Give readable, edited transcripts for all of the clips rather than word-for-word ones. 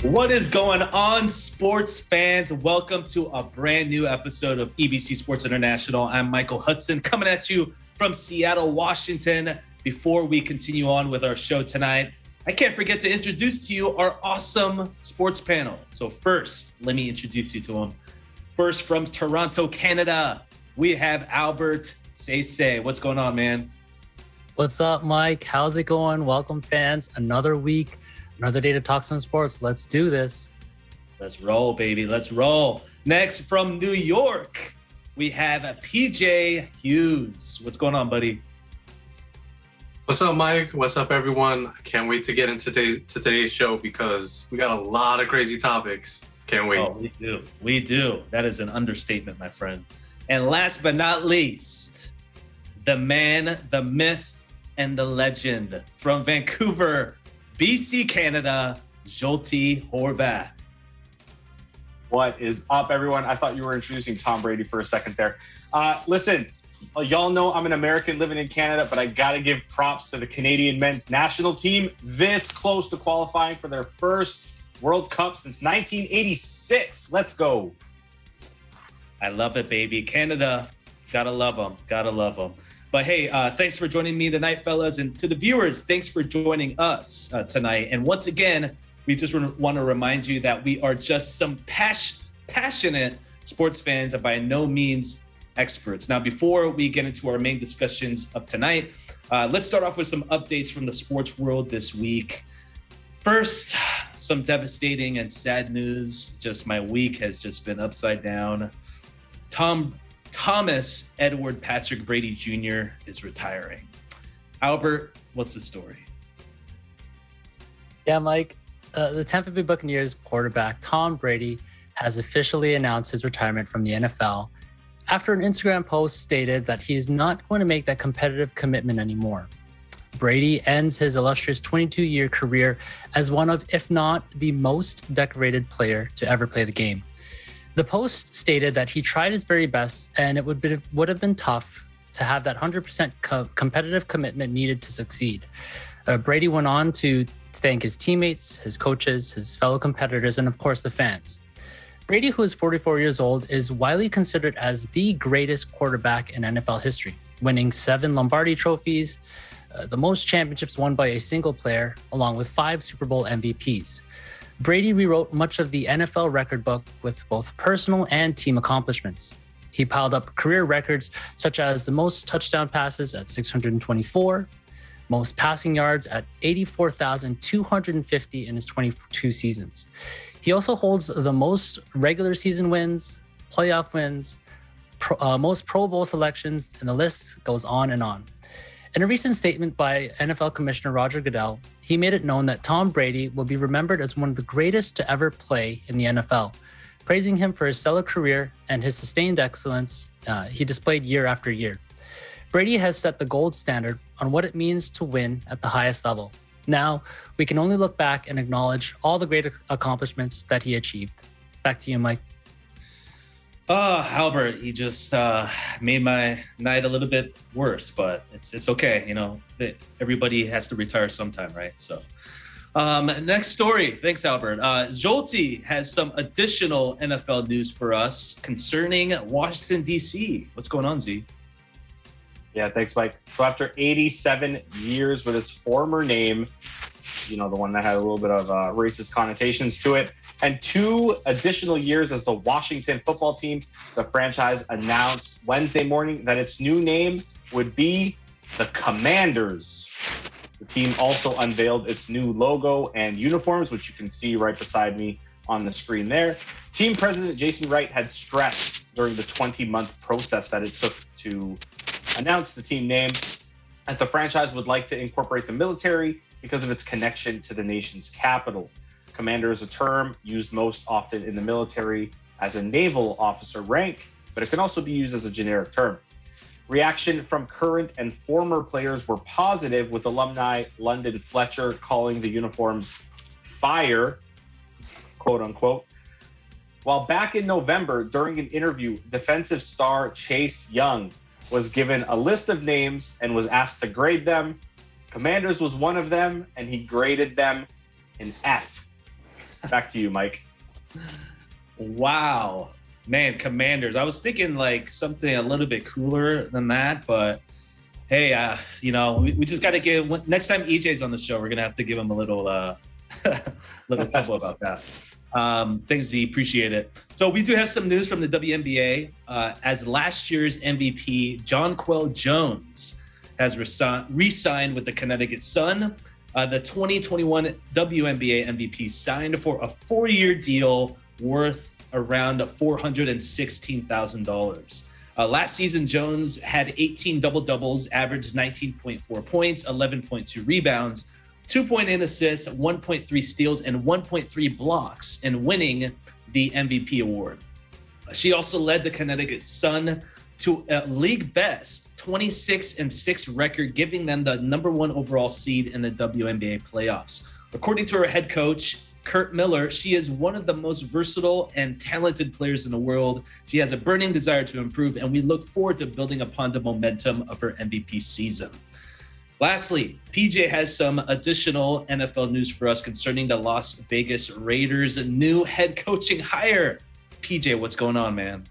What is going on, sports fans? Welcome to a brand new episode of EBC Sports International. I'm Michael Hudson coming at you from Seattle, Washington. Before we continue on with our show tonight, I can't forget to introduce to you our awesome sports panel. So first, let me introduce you to them. First, from Toronto, Canada, we have Albert Say. What's going on, man? What's up, Mike? How's it going? Welcome, fans. Another week, another day to talk some sports. Let's do this. Let's roll, baby. Let's roll. Next, from New York, we have PJ Hughes. What's going on, buddy? What's up, Mike? What's up, everyone? I can't wait to get into today's show because we got a lot of crazy topics. Can't wait. Oh, we do. That is an understatement, my friend. And last but not least, the man, the myth, and the legend from Vancouver, BC, Canada, Jolty Horvath. What is up, everyone? I thought you were introducing Tom Brady for a second there. Listen, y'all know I'm an American living in Canada, but I got to give props to the Canadian men's national team, this close to qualifying for their first World Cup since 1986. Let's go. I love it, baby. Canada, gotta love them. Gotta love them. But hey, thanks for joining me tonight, fellas. And to the viewers, thanks for joining us tonight. And once again, we just want to remind you that we are just some passionate sports fans and by no means experts. Now, before we get into our main discussions of tonight, let's start off with some updates from the sports world this week. First, some devastating and news. Just my week has just been upside down. Thomas Edward Patrick Brady Jr. is retiring. Albert, what's the story? Yeah, Mike, the Tampa Bay Buccaneers quarterback Tom Brady has officially announced his retirement from the NFL after an Instagram post stated that he is not going to make that competitive commitment anymore. Brady ends his illustrious 22-year career as one of, if not the most decorated player to ever play the game. The post stated that he tried his very best and it would have been tough to have that 100% competitive commitment needed to succeed. Brady went on to thank his teammates, his coaches, his fellow competitors, and of course the fans. Brady, who is 44 years old, is widely considered as the greatest quarterback in NFL history, winning 7 Lombardi trophies, the most championships won by a single player, along with 5 Super Bowl MVPs. Brady rewrote much of the NFL record book with both personal and team accomplishments. He piled up career records such as the most touchdown passes at 624, most passing yards at 84,250 in his 22 seasons. He also holds the most regular season wins, playoff wins, most Pro Bowl selections, and the list goes on and on. In a recent statement by NFL Commissioner Roger Goodell, he made it known that Tom Brady will be remembered as one of the greatest to ever play in the NFL, praising him for his stellar career and his sustained excellence he displayed year after year. Brady has set the gold standard on what it means to win at the highest level. Now, we can only look back and acknowledge all the great accomplishments that he achieved. Back to you, Mike. Albert, you just made my night a little bit worse, but it's okay. You know, everybody has to retire sometime, right? So next story. Thanks, Albert. Jolty has some additional NFL news for us concerning Washington, D.C. What's going on, Z? Yeah, thanks, Mike. So after 87 years with its former name, you know, the one that had a little bit of racist connotations to it, and 2 additional years as the Washington football team, the franchise announced Wednesday morning that its new name would be the Commanders. The team also unveiled its new logo and uniforms, which you can see right beside me on the screen there. Team president Jason Wright had stressed during the 20-month process that it took to announce the team name that the franchise would like to incorporate the military because of its connection to the nation's capital. Commander is a term used most often in the military as a naval officer rank, but it can also be used as a generic term. Reaction from current and former players were positive, with alumni London Fletcher calling the uniforms fire, quote unquote. While back in November, during an interview, defensive star Chase Young was given a list of names and was asked to grade them. Commanders was one of them, and he graded them an F. Back to you, Mike. Wow, man, Commanders. I was thinking like something a little bit cooler than that, but hey, we just got to give next time EJ's on the show, we're gonna have to give him a little little trouble about that. Thanks, Z. Appreciate it. So we do have some news from the WNBA. As last year's MVP, Jonquel Jones has re-signed with the Connecticut Sun. The 2021 WNBA MVP signed for a 4-year deal worth around $416,000. Last season, Jones had 18 double-doubles, averaged 19.4 points, 11.2 rebounds, 2.8 assists, 1.3 steals, and 1.3 blocks in winning the MVP award. She also led the Connecticut Sun to a league best 26-6 record, giving them the #1 overall seed in the WNBA playoffs. According to her head coach, Kurt Miller, she is one of the most versatile and talented players in the world. She has a burning desire to improve, and we look forward to building upon the momentum of her MVP season. Lastly, PJ has some additional NFL news for us concerning the Las Vegas Raiders' new head coaching hire. PJ, what's going on, man?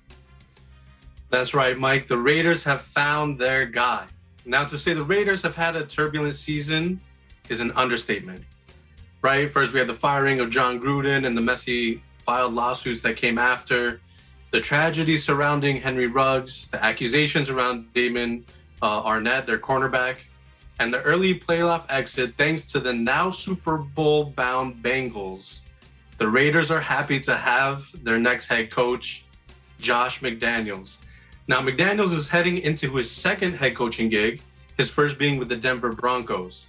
That's right, Mike. The Raiders have found their guy. Now, to say the Raiders have had a turbulent season is an understatement, right? First, we had the firing of John Gruden and the messy filed lawsuits that came after, the tragedy surrounding Henry Ruggs, the accusations around Damon Arnett, their cornerback, and the early playoff exit thanks to the now Super Bowl-bound Bengals. The Raiders are happy to have their next head coach, Josh McDaniels. Now, McDaniels is heading into his second head coaching gig, his first being with the Denver Broncos.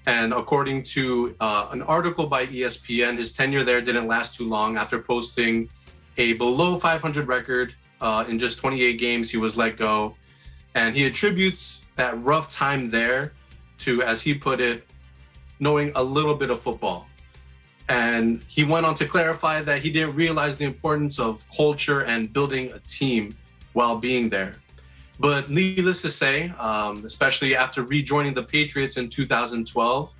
And according to an article by ESPN, his tenure there didn't last too long. After posting a below 500 record in just 28 games, he was let go. And he attributes that rough time there to, as he put it, knowing a little bit of football. And he went on to clarify that he didn't realize the importance of culture and building a team while being there. But needless to say, especially after rejoining the Patriots in 2012,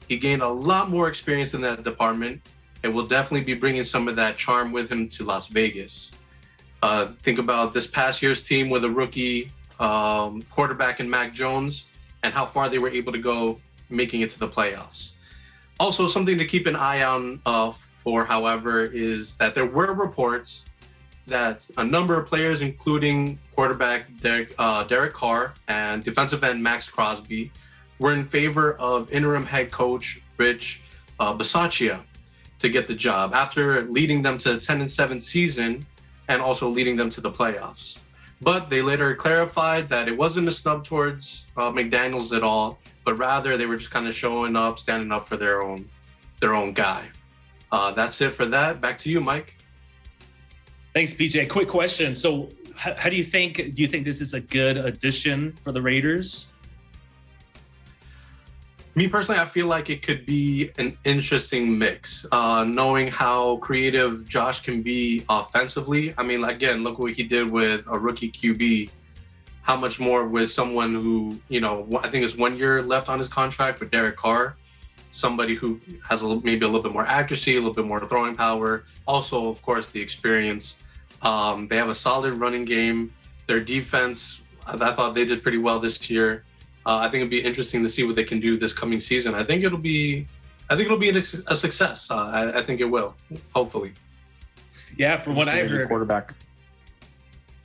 he gained a lot more experience in that department. It will definitely be bringing some of that charm with him to Las Vegas. Think about this past year's team with a rookie quarterback in Mac Jones and how far they were able to go making it to the playoffs. Also, something to keep an eye on for, however, is that there were reports that a number of players, including quarterback Derek Carr and defensive end Max Crosby, were in favor of interim head coach Rich Bisaccia to get the job after leading them to a 10-7 season and also leading them to the playoffs. But they later clarified that it wasn't a snub towards McDaniels at all, but rather they were just kind of showing up, standing up for their own guy. That's it for that. Back to you, Mike. Thanks, PJ. Quick question. So how do you think this is a good addition for the Raiders? Me personally, I feel like it could be an interesting mix, knowing how creative Josh can be offensively. I mean, again, look what he did with a rookie QB. How much more with someone who, I think it's 1 year left on his contract with Derek Carr, somebody who has maybe a little bit more accuracy, a little bit more throwing power. Also, of course, the experience. They have a solid running game. Their defense, I thought they did pretty well this year. I think it'd be interesting to see what they can do this coming season. I think it'll be a success. I think it will, hopefully. Yeah, from what I heard, quarterback.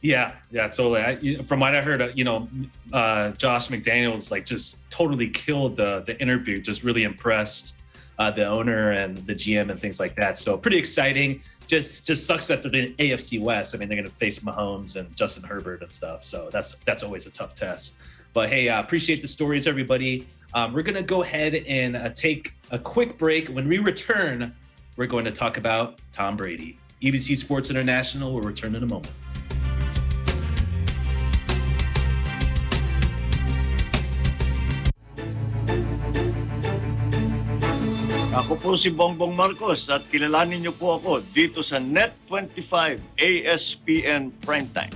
Yeah, totally. From what I heard, Josh McDaniels just totally killed the interview. Just really impressed the owner and the GM and things like that. So pretty exciting. Just sucks that they're the AFC West. I mean, they're going to face Mahomes and Justin Herbert and stuff. So that's always a tough test. But hey, appreciate the stories, everybody. We're going to go ahead and take a quick break. When we return, we're going to talk about Tom Brady. EBC Sports International will return in a moment. Ako po si Bongbong Marcos at kilalanin niyo po ako dito sa Net25 ASPN Primetime.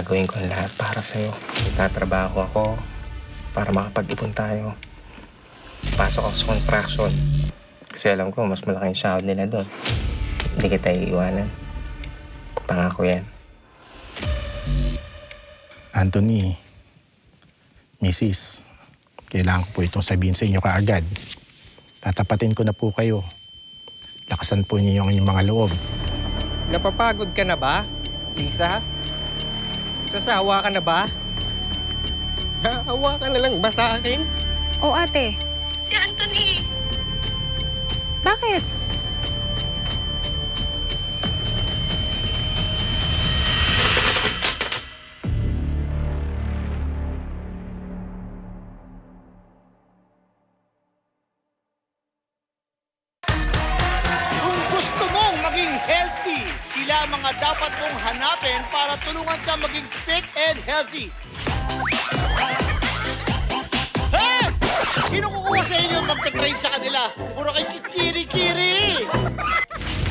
Gagawin ko ang lahat para sa'yo. Itatrabaho ako para makapag-ipon tayo. Pasok ako sa construction. Kasi alam ko, mas malaking sahod nila doon. Hindi kita iiwanan. Pangako yan. Anthony, Mrs., kailangan ko po itong sabihin sa inyo kaagad. Tatapatin ko na po kayo. Lakasan po niyo yung inyong mga loob. Napapagod ka na ba, Lisa? Sasawa ka na ba? Naawa ka na lang ba sa akin? O ate, Si Anthony! bakit? Kung gusto mong maging healthy, sila mga dapat mong hanapin para tulungan ka maging fit and healthy. Hey! Sino kukuha sa inyo magta-train sa kanila? Puro kayo chichiri-kiri!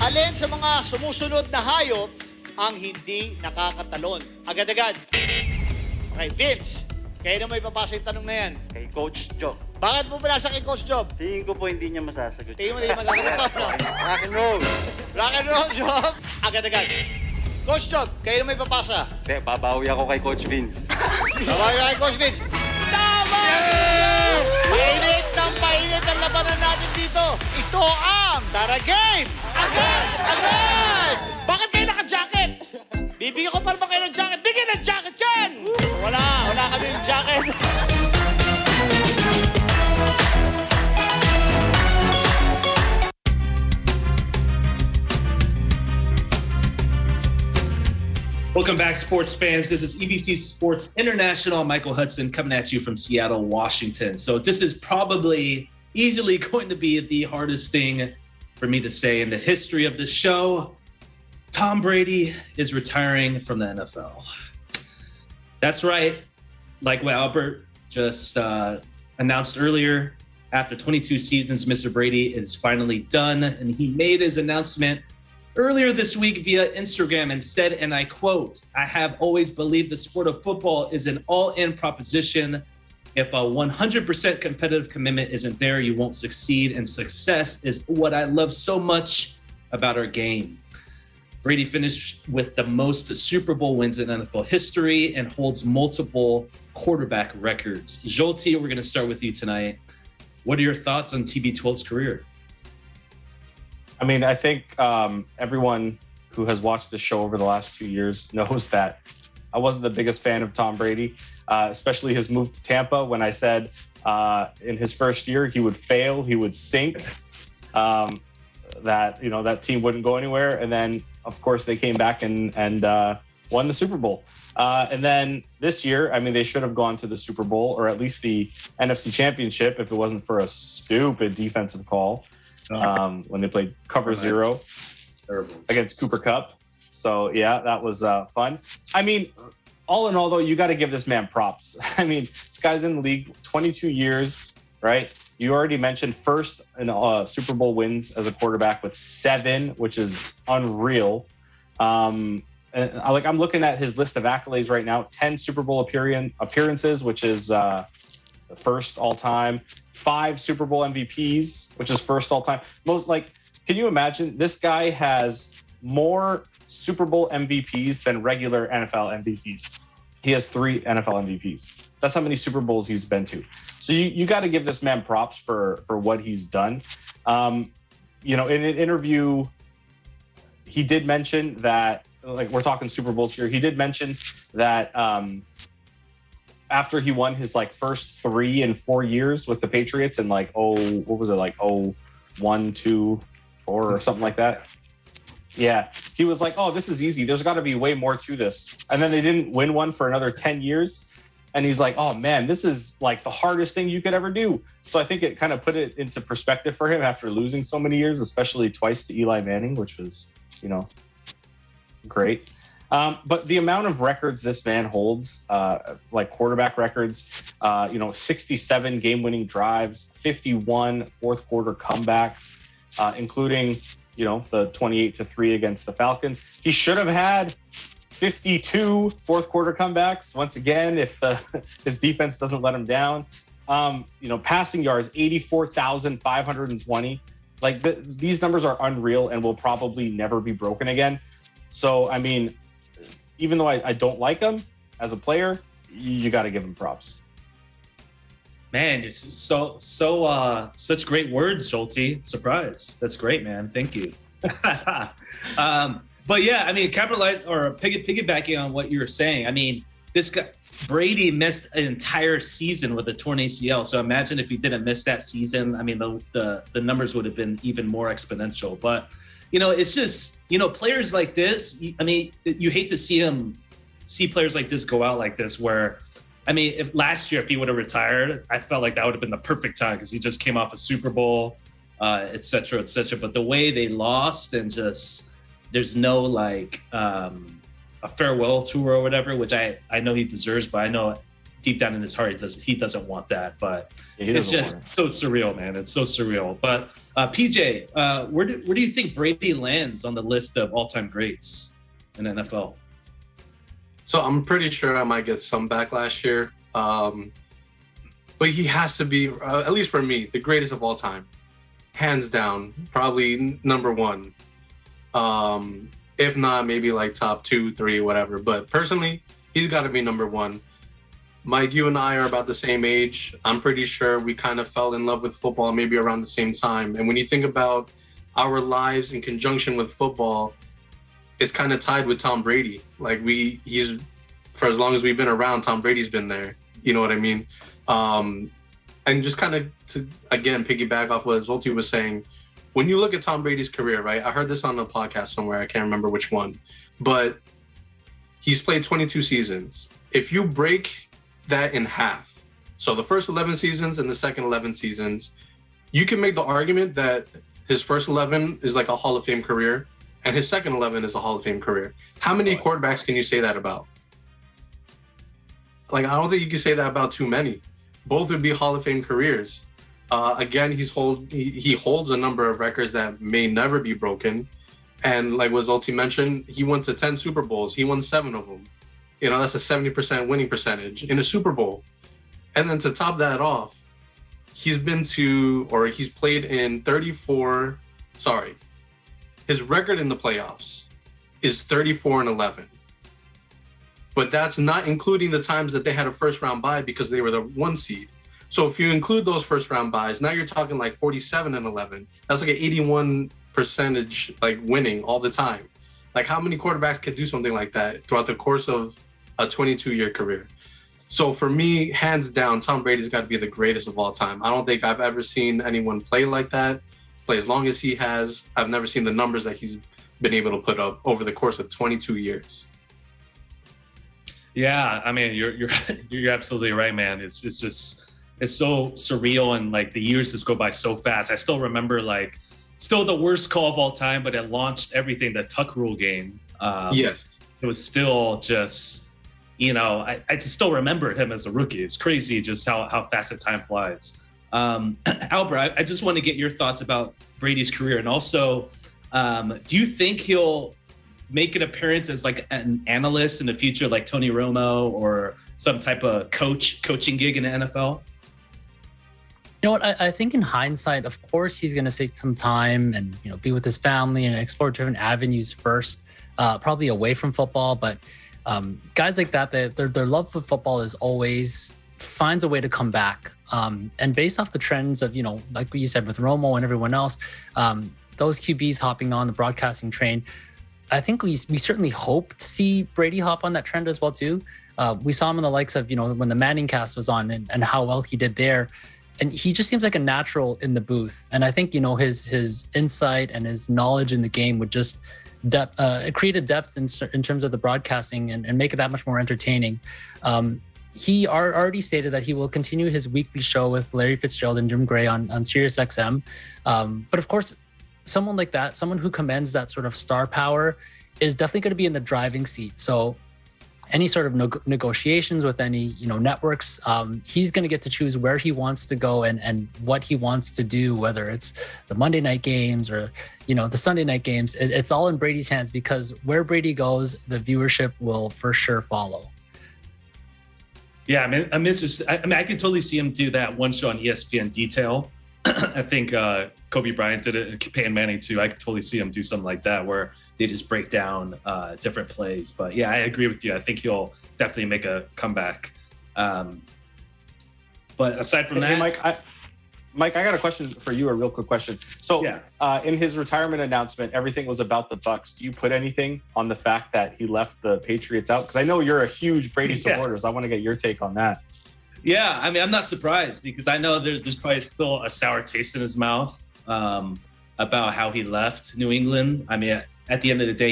Alin sa mga sumusunod na hayop ang hindi nakakatalon? Agad-agad. Okay, Vince, kayo na may papasa yung tanong na yan. Kay Coach Joe. Bakit mo pinasa kay Coach Job? Tingin ko po hindi niya masasagot. Tingin mo hindi masasagot to, no? Rock and roll. Rock and roll, Job! Agad-agad. Coach Job, kayo na may papasa. Hindi, babawi ako kay Coach Vince. Tawag kay Coach Vince. Tama! Painit ng painit ang labanan natin dito. Ito ang Tara Game! Agad! Agad! Bakit kayo naka-jacket? Bibigyan ko pa naman kayo ng jacket. Bigyan ng jacket yan! Wala kami yung jacket. Welcome back, sports fans. This is EBC Sports International. Michael Hudson coming at you from Seattle, Washington. So this is probably easily going to be the hardest thing for me to say in the history of the show. Tom Brady is retiring from the NFL. That's right. Like what Albert just announced earlier, after 22 seasons, Mr. Brady is finally done, and he made his announcement earlier this week via Instagram and said, and I quote, "I have always believed the sport of football is an all-in proposition. If a 100% competitive commitment isn't there, you won't succeed, and success is what I love so much about our game." Brady finished with the most Super Bowl wins in NFL history and holds multiple quarterback records. Jolty, we're going to start with you tonight. What are your thoughts on TB12's career? I mean, I think everyone who has watched the show over the last 2 years knows that I wasn't the biggest fan of Tom Brady, especially his move to Tampa. When I said in his first year he would fail, he would sink, that that team wouldn't go anywhere. And then, of course, they came back and won the Super Bowl. And then this year, I mean, they should have gone to the Super Bowl or at least the NFC Championship if it wasn't for a stupid defensive call. When they played cover zero against Cooper Kupp. So, yeah, that was fun. I mean, all in all, though, you got to give this man props. I mean, this guy's in the league 22 years, right? You already mentioned first in Super Bowl wins as a quarterback with 7, which is unreal. And, I'm looking at his list of accolades right now. 10 Super Bowl appearances, which is the first all time. 5 Super Bowl MVPs, which is first all time. Can you imagine? This guy has more Super Bowl MVPs than regular NFL MVPs. He has 3 NFL MVPs. That's how many Super Bowls he's been to. So you got to give this man props for what he's done. In an interview, he did mention that, we're talking Super Bowls here. He did mention that after he won his first 3 and 4 years with the Patriots in 1, 2, 4 or something like that. Yeah, he was like, "Oh, this is easy. There's got to be way more to this." And then they didn't win one for another 10 years. And he's like, "Oh man, this is the hardest thing you could ever do." So I think it kind of put it into perspective for him after losing so many years, especially twice to Eli Manning, which was, great. But the amount of records this man holds, quarterback records, 67 game-winning drives, 51 fourth quarter comebacks, including, the 28-3 against the Falcons. He should have had 52 fourth quarter comebacks. Once again, if his defense doesn't let him down. Passing yards, 84,520. Like these numbers are unreal and will probably never be broken again. So, I mean, even though I don't like him as a player, you got to give him props. Man, you're such great words, Jolty. Surprise. That's great, man. Thank you. But yeah, I mean, capitalize or piggybacking on what you were saying. I mean, this guy Brady missed an entire season with a torn ACL. So imagine if he didn't miss that season. I mean, the numbers would have been even more exponential. But it's just players like this. I mean, you hate to see players like this go out like this. Where, I mean, if last year if he would have retired, I felt like that would have been the perfect time because he just came off a Super Bowl, et cetera, et cetera. But the way they lost and just there's no like a farewell tour or whatever, which I know he deserves, but I know deep down in his heart he doesn't want that. But it's just so surreal, man. It's so surreal. But PJ, where do you think Brady lands on the list of all-time greats in the NFL? So I'm pretty sure I might get some backlash here, but he has to be, at least for me, the greatest of all time, hands down, probably number one. If not, maybe like top 2, 3, whatever. But personally, he's got to be number one. Mike, you and I are about the same age. I'm pretty sure we kind of fell in love with football maybe around the same time. And when you think about our lives in conjunction with football, it's kind of tied with Tom Brady. Like he's for as long as we've been around, Tom Brady's been there. You know what I mean? And just kind of to, again, piggyback off what Zolty was saying, when you look at Tom Brady's career, right? I heard this on a podcast somewhere. I can't remember which one, but he's played 22 seasons. If you break that in half, so the first 11 seasons and the second 11 seasons, you can make the argument that his first 11 is like a Hall of Fame career and his second 11 is a Hall of Fame career. How many quarterbacks can you say that about? Like, I don't think you can say that about too many. Both would be Hall of Fame careers. Again, he holds a number of records that may never be broken. And like what Zolty mentioned, he went to 10 Super Bowls. He won 7 of them. That's a 70% winning percentage in a Super Bowl. And then to top that off, he's played in his record in the playoffs is 34-11. But that's not including the times that they had a first round bye because they were the 1 seed. So if you include those first round buys, now you're talking like 47-11. That's like an 81% like winning all the time. Like how many quarterbacks could do something like that throughout the course of a 22-year career? So for me, hands down, Tom Brady's got to be the greatest of all time. I don't think I've ever seen anyone play like that, play as long as he has. I've never seen the numbers that he's been able to put up over the course of 22 years. Yeah, I mean, you're absolutely right, man. It's so surreal, and like the years just go by so fast. I still remember still the worst call of all time, but it launched everything, the Tuck Rule game. Yes. It was still just, I just still remember him as a rookie. It's crazy just how fast the time flies. Albert, I just want to get your thoughts about Brady's career. And also, do you think he'll make an appearance as like an analyst in the future, like Tony Romo, or some type of coaching gig in the NFL? You know what? I think in hindsight, of course, he's going to take some time and be with his family and explore different avenues first, probably away from football. But guys like that, their love for football is always finds a way to come back. And based off the trends of like you said with Romo and everyone else, those QBs hopping on the broadcasting train, I think we certainly hope to see Brady hop on that trend as well too. We saw him in the likes of when the Manning cast was on and how well he did there. And he just seems like a natural in the booth. And I think, his insight and his knowledge in the game would just create a depth in terms of the broadcasting and make it that much more entertaining. He already stated that he will continue his weekly show with Larry Fitzgerald and Jim Gray on Sirius XM. But of course, someone like that, someone who commands that sort of star power, is definitely going to be in the driving seat. So any sort of negotiations with any networks. He's going to get to choose where he wants to go and what he wants to do, whether it's the Monday night games or the Sunday night games. It's all in Brady's hands, because where Brady goes, the viewership will for sure follow. Yeah, I could totally see him do that one show on ESPN Detail. I think Kobe Bryant did it, and Peyton Manning too. I could totally see him do something like that, where they just break down different plays. But yeah, I agree with you. I think he'll definitely make a comeback. But aside from that, Mike, I got a question for you, a real quick question. So in his retirement announcement, everything was about the Bucks. Do you put anything on the fact that he left the Patriots out? Because I know you're a huge Brady supporter, so I want to get your take on that. Yeah, I mean, I'm not surprised, because I know there's probably still a sour taste in his mouth about how he left New England. I mean, at the end of the day,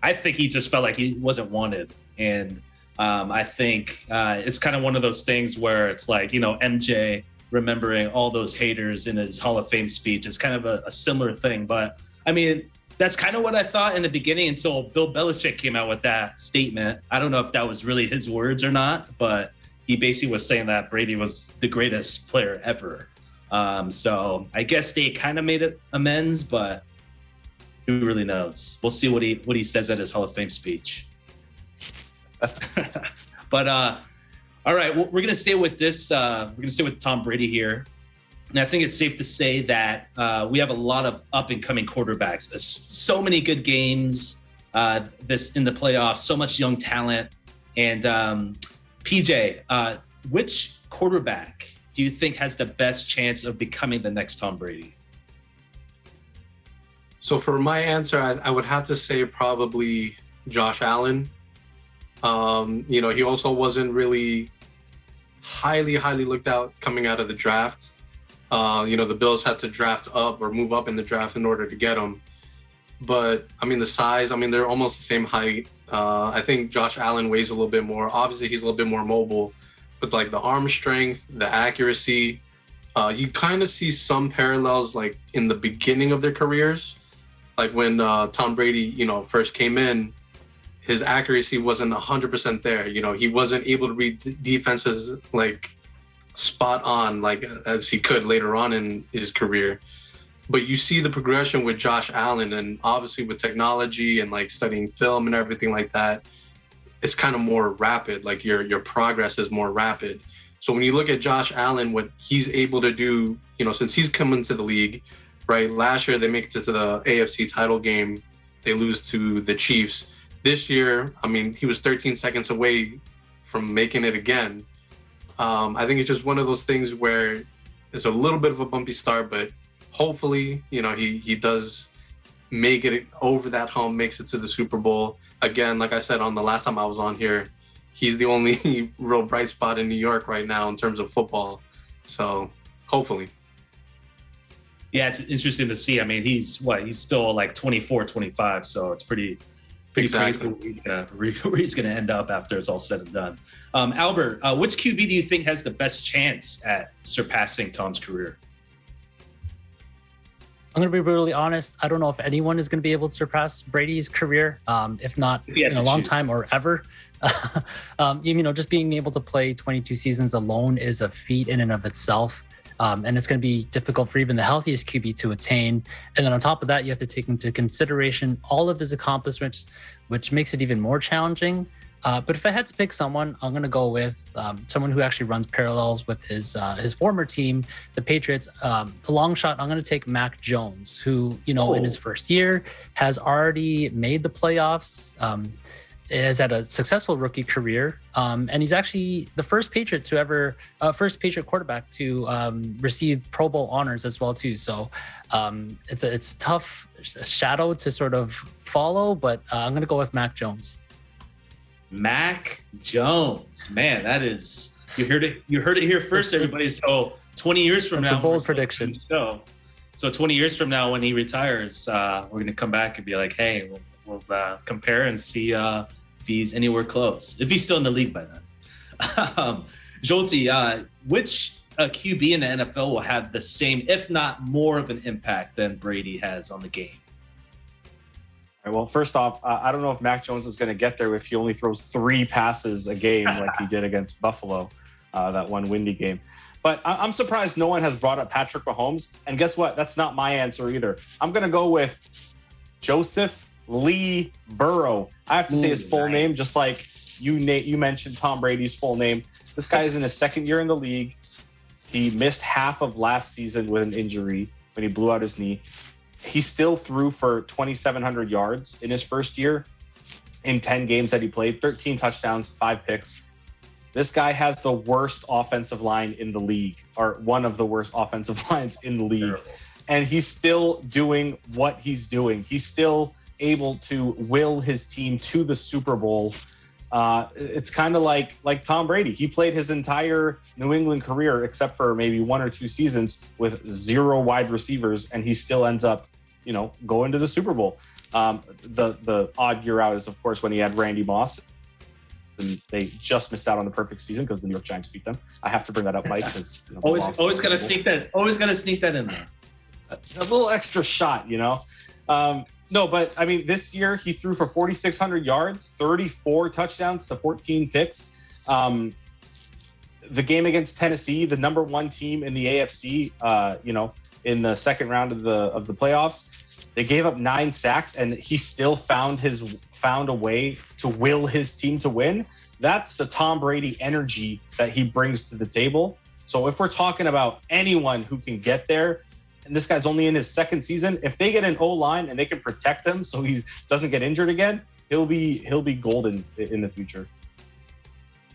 I think he just felt like he wasn't wanted. And I think it's kind of one of those things where it's like, MJ remembering all those haters in his Hall of Fame speech is kind of a similar thing. But I mean, that's kind of what I thought in the beginning until Bill Belichick came out with that statement. I don't know if that was really his words or not, but he basically was saying that Brady was the greatest player ever. So I guess they kind of made it amends, but who really knows? We'll see what he says at his Hall of Fame speech. But all right, well, we're gonna stay with this. We're gonna stay with Tom Brady here, and I think it's safe to say that we have a lot of up and coming quarterbacks. So many good games this in the playoffs. So much young talent. And PJ, which quarterback do you think has the best chance of becoming the next Tom Brady? So for my answer, I would have to say probably Josh Allen. He also wasn't really highly looked out coming out of the draft. The Bills had to draft up or move up in the draft in order to get him. But I mean, the size, they're almost the same height. I think Josh Allen weighs a little bit more. Obviously, he's a little bit more mobile, but like the arm strength, the accuracy, you kind of see some parallels like in the beginning of their careers. Like when Tom Brady, first came in, his accuracy wasn't 100% there. He wasn't able to read defenses like spot on, like as he could later on in his career. But you see the progression with Josh Allen, and obviously with technology and like studying film and everything like that, it's kind of more rapid. Like your progress is more rapid. So when you look at Josh Allen, what he's able to do, since he's come into the league, right? Last year they make it to the AFC title game, they lose to the Chiefs. This year, he was 13 seconds away from making it again. I think it's just one of those things where it's a little bit of a bumpy start, but hopefully, he does make it over that hump, makes it to the Super Bowl. Again, like I said on the last time I was on here, he's the only real bright spot in New York right now in terms of football. So hopefully. Yeah, it's interesting to see. He's still like 24, 25. So it's pretty exactly crazy where he's going to end up after it's all said and done. Albert, which QB do you think has the best chance at surpassing Tom's career? I'm going to be brutally honest. I don't know if anyone is going to be able to surpass Brady's career, if not in a long time or ever. Just being able to play 22 seasons alone is a feat in and of itself. And it's going to be difficult for even the healthiest QB to attain. And then on top of that, you have to take into consideration all of his accomplishments, which makes it even more challenging. But if I had to pick someone, I'm going to go with someone who actually runs parallels with his former team, the Patriots. The long shot, I'm going to take Mac Jones, who, in his first year has already made the playoffs, has had a successful rookie career, and he's actually the first Patriot quarterback to receive Pro Bowl honors as well too. So it's a tough shadow to sort of follow, but I'm going to go with Mac Jones. Mac Jones, man, that is, you heard it here first, everybody. So 20 years from now, a bold prediction. So 20 years from now, when he retires, we're going to come back and be like, hey, we'll compare and see if he's anywhere close, if he's still in the league by then. Jolty, which QB in the NFL will have the same, if not more of an impact than Brady has on the game? right, well, first off, I don't know if Mac Jones is going to get there if he only throws 3 passes a game like he did against Buffalo, that one windy game. But I'm surprised no one has brought up Patrick Mahomes. And guess what? That's not my answer either. I'm going to go with Joseph Lee Burrow. I have to say his full name, just like you mentioned Tom Brady's full name. This guy is in his second year in the league. He missed half of last season with an injury when he blew out his knee. He still threw for 2,700 yards in his first year in 10 games that he played, 13 touchdowns, 5 picks. This guy has the worst offensive line in the league, or one of the worst offensive lines in the league. Terrible. And he's still doing what he's doing. He's still able to will his team to the Super Bowl. It's kind of like Tom Brady. He played his entire New England career, except for maybe 1 or 2 seasons, with 0 wide receivers, and he still ends up, going to the Super Bowl. The odd year out is, of course, when he had Randy Moss, and they just missed out on the perfect season because the New York Giants beat them. I have to bring that up, Mike, because always got to sneak that. Always got to sneak that in there. A little extra shot, No, but I mean, this year he threw for 4,600 yards, 34 touchdowns to 14 picks. The game against Tennessee, the number 1 team in the AFC, in the second round of the playoffs, they gave up 9 sacks, and he still found a way to will his team to win. That's the Tom Brady energy that he brings to the table. So if we're talking about anyone who can get there, and this guy's only in his second season, if they get an O-line and they can protect him so he doesn't get injured again, he'll be golden in the future.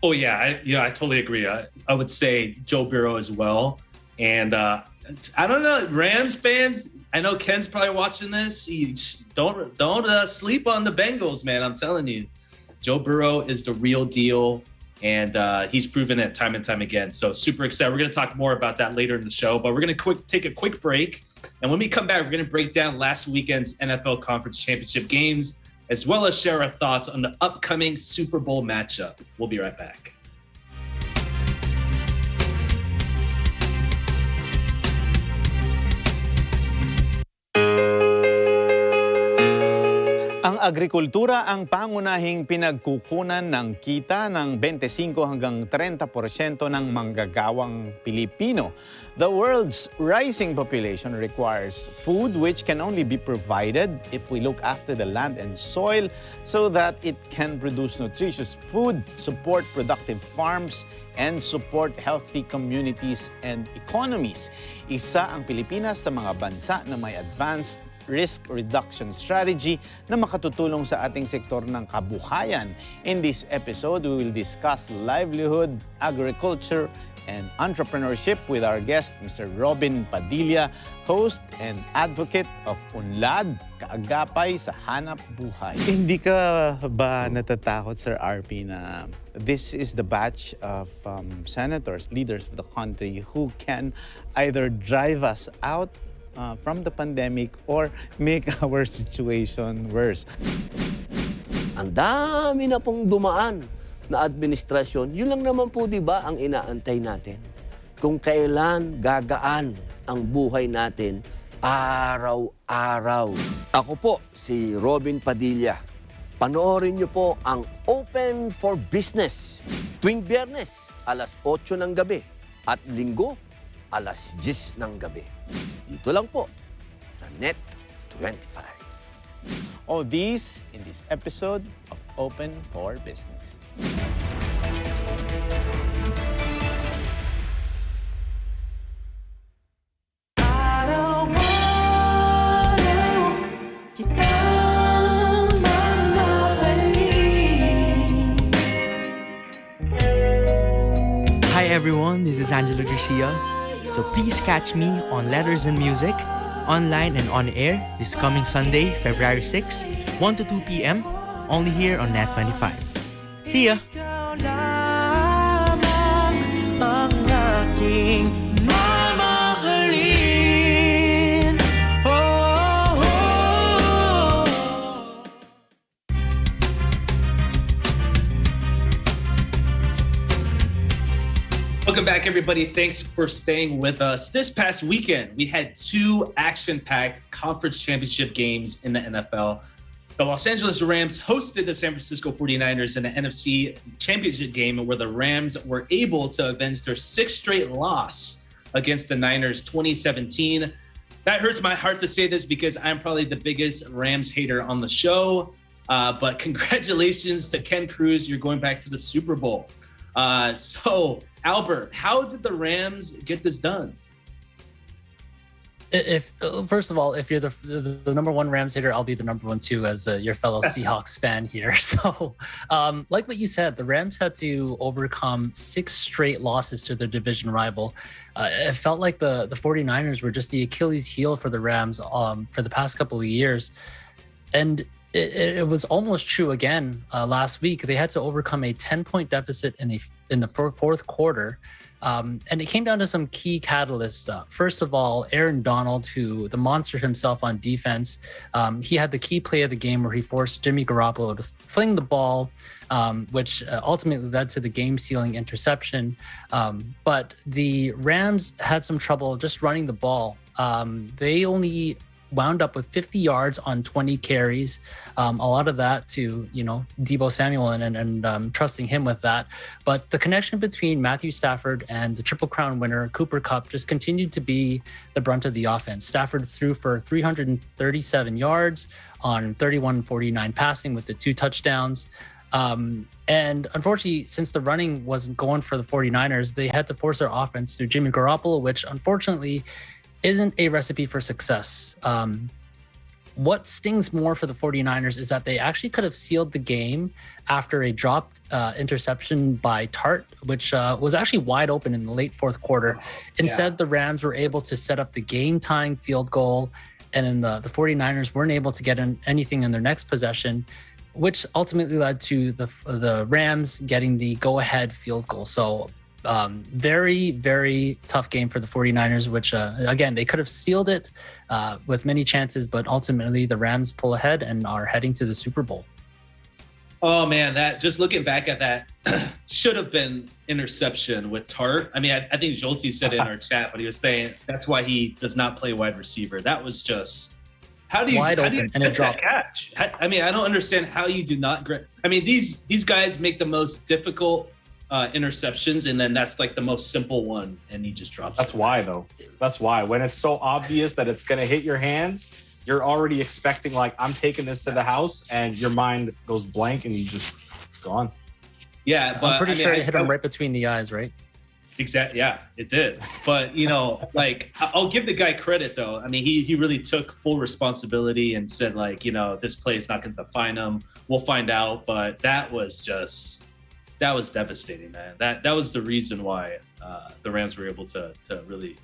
Oh yeah, I totally agree. I would say Joe Burrow as well. And I don't know, Rams fans, I know Ken's probably watching this. Don't sleep on the Bengals, man. I'm telling you, Joe Burrow is the real deal. And he's proven it time and time again. So super excited. We're going to talk more about that later in the show, but we're going to take a quick break. And when we come back, we're going to break down last weekend's NFL Conference Championship games, as well as share our thoughts on the upcoming Super Bowl matchup. We'll be right back. Ang agrikultura ang pangunahing pinagkukunan ng kita ng 25 hanggang 30% ng manggagawang Pilipino. The world's rising population requires food which can only be provided if we look after the land and soil so that it can produce nutritious food, support productive farms, and support healthy communities and economies. Isa ang Pilipinas sa mga bansa na may advanced risk reduction strategy na makatutulong sa ating sektor ng kabuhayan. In this episode, we will discuss livelihood, agriculture, and entrepreneurship with our guest, Mr. Robin Padilla, host and advocate of Unlad, kaagapay sa hanap buhay. Hindi ka ba natatakot, Sir RP, na this is the batch of senators, leaders of the country who can either drive us out from the pandemic or make our situation worse? Ang dami na pong dumaan na administrasyon. Yun lang naman po, di ba, ang inaantay natin. Kung kailan gagaan ang buhay natin araw-araw. Ako po, si Robin Padilla. Panoorin niyo po ang Open for Business tuwing Biyernes, alas 8 ng gabi at Linggo, alas 10 ng gabi. Dito lang po sa Net 25. All these in this episode of Open for Business. Hi everyone, this is Angelo Garcia. So please catch me on Letters and Music, online and on air this coming Sunday, February 6, 1 to 2 p.m. only here on Net 25. See ya! Welcome back, everybody. Thanks for staying with us. This past weekend, we had 2 action-packed conference championship games in the NFL. The Los Angeles Rams hosted the San Francisco 49ers in the NFC Championship game where the Rams were able to avenge their 6th straight loss against the Niners 2017. That hurts my heart to say this because I'm probably the biggest Rams hater on the show. But congratulations to Ken Cruz. You're going back to the Super Bowl. So, Albert, how did the Rams get this done? If first of all, if you're the number one Rams hater, I'll be the number one too, as your fellow Seahawks fan here. So, like what you said, the Rams had to overcome 6 straight losses to their division rival. It felt like the 49ers were just the Achilles heel for the Rams for the past couple of years, and it was almost true again last week. They had to overcome a 10-point deficit in the fourth quarter. And it came down to some key catalysts. First of all, Aaron Donald, who the monster himself on defense, he had the key play of the game where he forced Jimmy Garoppolo to fling the ball, which ultimately led to the game-sealing interception. But the Rams had some trouble just running the ball. They only wound up with 50 yards on 20 carries. A lot of that to, Deebo Samuel and trusting him with that. But the connection between Matthew Stafford and the Triple Crown winner, Cooper Kupp, just continued to be the brunt of the offense. Stafford threw for 337 yards on 31-49 passing with the 2 touchdowns. And unfortunately, since the running wasn't going for the 49ers, they had to force their offense through Jimmy Garoppolo, which unfortunately isn't a recipe for success. What stings more for the 49ers is that they actually could have sealed the game after a dropped interception by Tart, which was actually wide open in the late fourth quarter. Instead, the Rams were able to set up the game-tying field goal, and then the 49ers weren't able to get anything in their next possession, which ultimately led to the Rams getting the go-ahead field goal. So very, very tough game for the 49ers, which, again, they could have sealed it with many chances, but ultimately the Rams pull ahead and are heading to the Super Bowl. Oh, man, that just looking back at that should have been interception with Tart. I mean, I think Jolty said it in our chat, but he was saying that's why he does not play wide receiver. That was just how do you miss that catch? I mean, I don't understand how you do not. I mean, these guys make the most difficult interceptions, and then that's like the most simple one, and he just drops That's why, though. That's why. When it's so obvious that it's going to hit your hands, you're already expecting, like, I'm taking this to the house, and your mind goes blank, and it's gone. Yeah, but I'm pretty sure it hit him right between the eyes, right? Exactly. Yeah, it did. But, like, I'll give the guy credit, though. I mean, he really took full responsibility and said, like, this play is not going to define him. We'll find out. But that was devastating, man. That was the reason why the Rams were able to really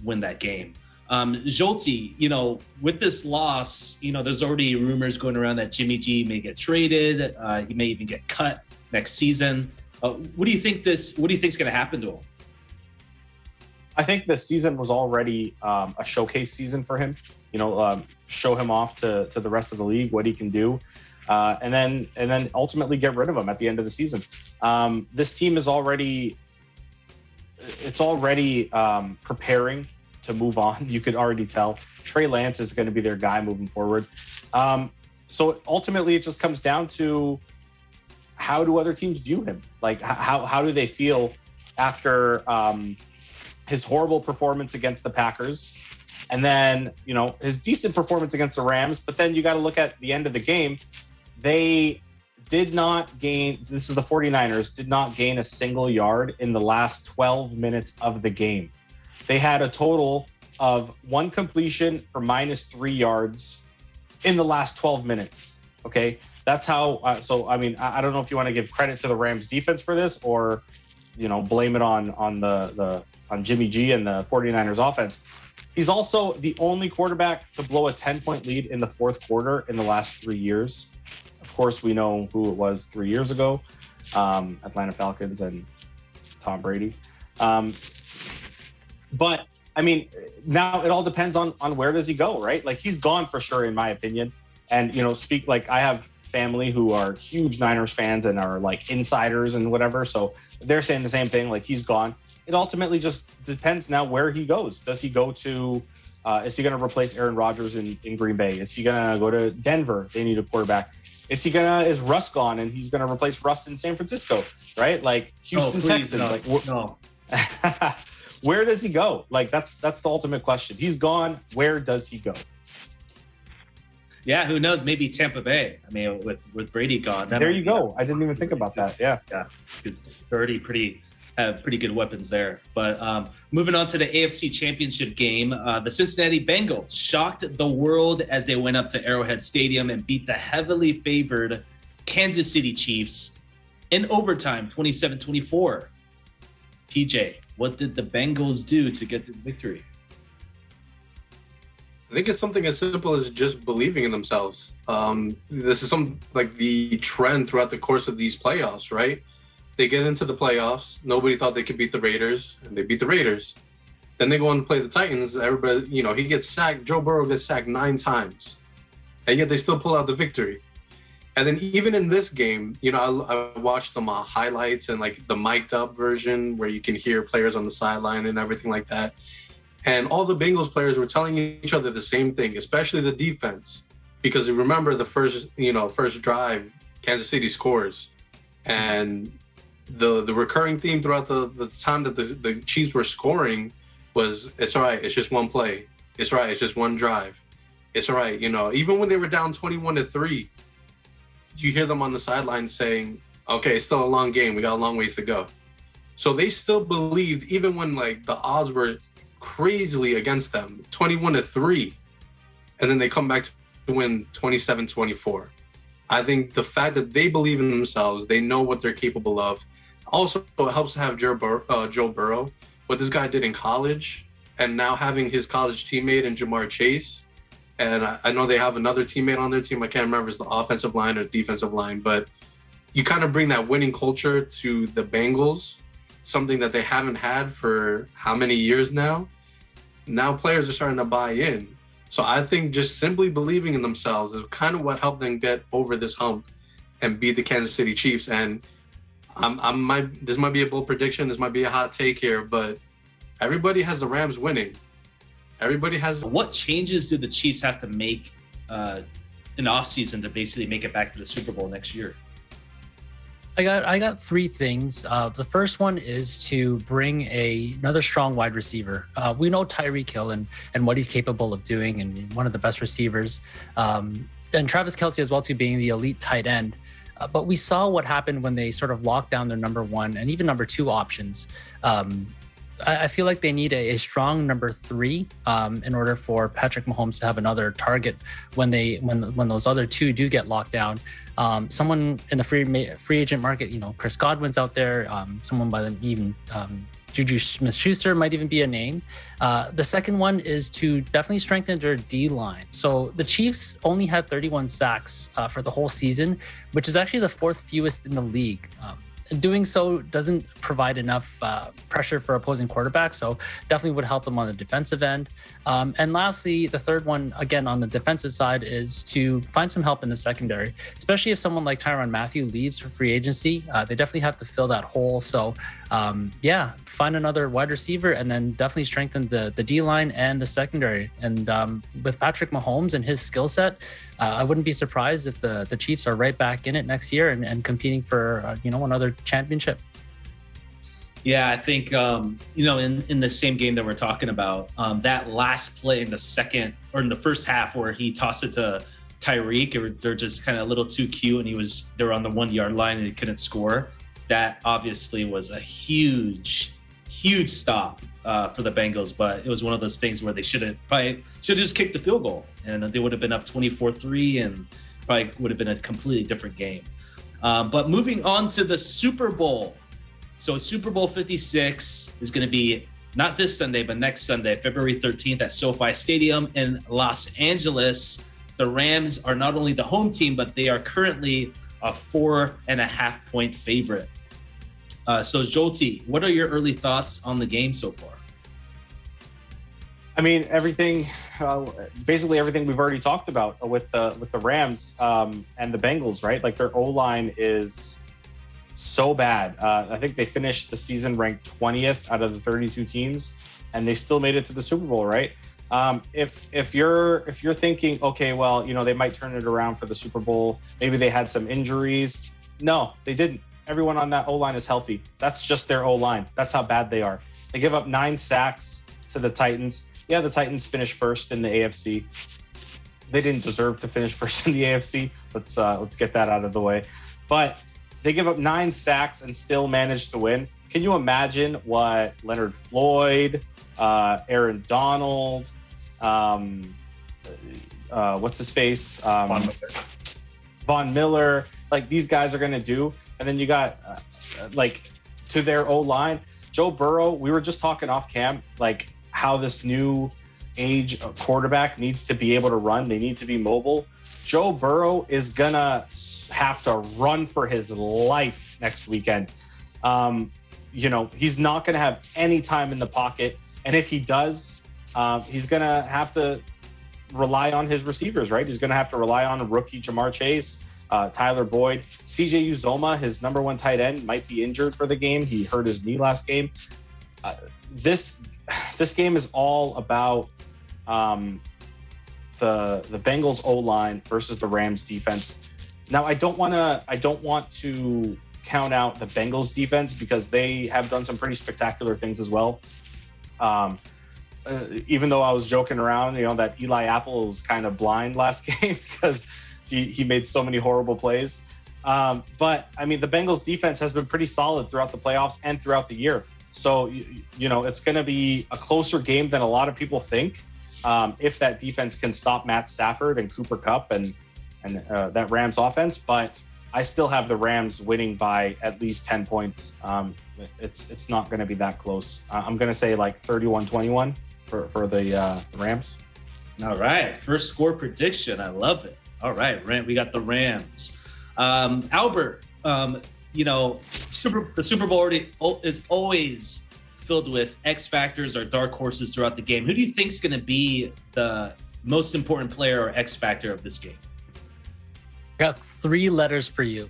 win that game. Jolty, with this loss, there's already rumors going around that Jimmy G may get traded. He may even get cut next season. What do you think is going to happen to him? I think this season was already a showcase season for him. Show him off to the rest of the league what he can do. And then ultimately get rid of him at the end of the season. This team is already preparing to move on. You could already tell Trey Lance is going to be their guy moving forward. So ultimately, it just comes down to how do other teams view him? Like how do they feel after his horrible performance against the Packers, and then his decent performance against the Rams? But then you got to look at the end of the game. They did not gain, this is the 49ers, did not gain a single yard in the last 12 minutes of the game. They had a total of 1 completion for -3 yards in the last 12 minutes. Okay. That's how, so, I mean, I don't know if you want to give credit to the Rams defense for this or, blame it on Jimmy G and the 49ers offense. He's also the only quarterback to blow a 10-point lead in the fourth quarter in the last 3 years. Of course, we know who it was 3 years ago, Atlanta Falcons and Tom Brady. But, I mean, now it all depends on where does he go, right? Like, he's gone for sure, in my opinion. And, I have family who are huge Niners fans and are, like, insiders and whatever. So they're saying the same thing, like, he's gone. it ultimately just depends now where he goes. Does he go to? Is he going to replace Aaron Rodgers in Green Bay? Is he going to go to Denver? They need a quarterback. Is Russ gone and he's going to replace Russ in San Francisco? Right, like Houston Texans. No, like no. Where does he go? Like that's the ultimate question. He's gone. Where does he go? Yeah, who knows? Maybe Tampa Bay. I mean, with Brady gone. There you go. I didn't even think about that. Yeah. It's already have pretty good weapons there. But moving on to the AFC Championship game, the Cincinnati Bengals shocked the world as they went up to Arrowhead Stadium and beat the heavily favored Kansas City Chiefs in overtime, 27-24. PJ, what did the Bengals do to get this victory? I think it's something as simple as just believing in themselves. This is like the trend throughout the course of these playoffs, right? They get into the playoffs. Nobody thought they could beat the Raiders, and they beat the Raiders. Then they go on to play the Titans. Everybody, he gets sacked. Joe Burrow gets sacked 9 times, and yet they still pull out the victory. And then even in this game, I watched some highlights and like the mic'd up version where you can hear players on the sideline and everything like that. And all the Bengals players were telling each other the same thing, especially the defense, because you remember the first drive, Kansas City scores, and the recurring theme throughout the time that the Chiefs were scoring was, it's all right, it's just one play, it's all right, it's just one drive, it's all right. Even when they were down 21-3, you hear them on the sideline saying, okay, it's still a long game, we got a long ways to go. So they still believed, even when like the odds were crazily against them, 21-3, and then they come back to win 27-24. I think the fact that they believe in themselves, they know what they're capable of. Also, it helps to have Joe Burrow, what this guy did in college, and now having his college teammate in Jamar Chase. And I know they have another teammate on their team. I can't remember if it's the offensive line or defensive line, but you kind of bring that winning culture to the Bengals, something that they haven't had for how many years now. Now players are starting to buy in. So I think just simply believing in themselves is kind of what helped them get over this hump and beat the Kansas City Chiefs. And this might be a bold prediction, this might be a hot take here, but everybody has the Rams winning. Everybody has. What changes do the Chiefs have to make in offseason to basically make it back to the Super Bowl next year? I got 3 things. The first one is to bring another strong wide receiver. We know Tyreek Hill and what he's capable of doing, and one of the best receivers. And Travis Kelce as well, too, being the elite tight end. But we saw what happened when they sort of locked down their number 1 and even number 2 options. I feel like they need a strong number 3 in order for Patrick Mahomes to have another target when those other 2 do get locked down. Someone in the free agent market, Chris Godwin's out there. Someone by the Juju Smith-Schuster might even be a name. The second one is to definitely strengthen their D line. So the Chiefs only had 31 sacks for the whole season, which is actually the 4th fewest in the league. Doing so doesn't provide enough pressure for opposing quarterbacks, so definitely would help them on the defensive end. And lastly, the third one, again, on the defensive side, is to find some help in the secondary, especially if someone like Tyrann Mathieu leaves for free agency. They definitely have to fill that hole. So find another wide receiver and then definitely strengthen the D-line and the secondary. And with Patrick Mahomes and his skill set, I wouldn't be surprised if the Chiefs are right back in it next year and competing for another championship. Yeah, I think in the same game that we're talking about, that last play in the first half where he tossed it to Tyreek, they're just kind of a little too cute, and they were on the 1 yard line and he couldn't score. That obviously was a huge stop for the Bengals, but it was one of those things where they should have just kicked the field goal, and they would have been up 24-3 and probably would have been a completely different game. But moving on to the Super Bowl. So Super Bowl 56 is going to be not this Sunday, but next Sunday, February 13th at SoFi Stadium in Los Angeles. The Rams are not only the home team, but they are currently a 4.5-point favorite. So Jolty, what are your early thoughts on the game so far? I mean, basically everything we've already talked about with the Rams and the Bengals, right? Like their O-line is so bad. I think they finished the season ranked 20th out of the 32 teams, and they still made it to the Super Bowl, right? If you're thinking, okay, well, you know, they might turn it around for the Super Bowl. Maybe they had some injuries. No, they didn't. Everyone on that O-line is healthy. That's just their O-line. That's how bad they are. They give up 9 sacks to the Titans. Yeah, the Titans finished first in the AFC. They didn't deserve to finish first in the AFC. Let's get that out of the way. But they give up 9 sacks and still manage to win. Can you imagine what Leonard Floyd, Aaron Donald, what's his face? Von Miller, like these guys are going to do. And then you got like to their O-line, Joe Burrow, we were just talking off cam, like how this new age quarterback needs to be able to run. They need to be mobile. Joe Burrow is going to have to run for his life next weekend. You know, he's not going to have any time in the pocket. And if he does, he's going to have to rely on his receivers, right? He's going to have to rely on a rookie Jamar Chase, Tyler Boyd. CJ Uzoma, his number 1 tight end, might be injured for the game. He hurt his knee last game. This game is all about the Bengals O-line versus the Rams defense. Now, I don't want to count out the Bengals defense because they have done some pretty spectacular things as well. Even though I was joking around, you know, that Eli Apple was kind of blind last game because he made so many horrible plays. But I mean, the Bengals defense has been pretty solid throughout the playoffs and throughout the year. So, you know, it's going to be a closer game than a lot of people think. If that defense can stop Matt Stafford and Cooper Kupp and that Rams offense, but I still have the Rams winning by at least 10 points. It's not going to be that close. I'm going to say like 31-21 for the Rams. All right, first score prediction. I love it. All right, we got the Rams. Albert, you know, the Super Bowl is always filled with X factors or dark horses throughout the game. Who do you think is going to be the most important player or X factor of this game? I got 3 letters for you.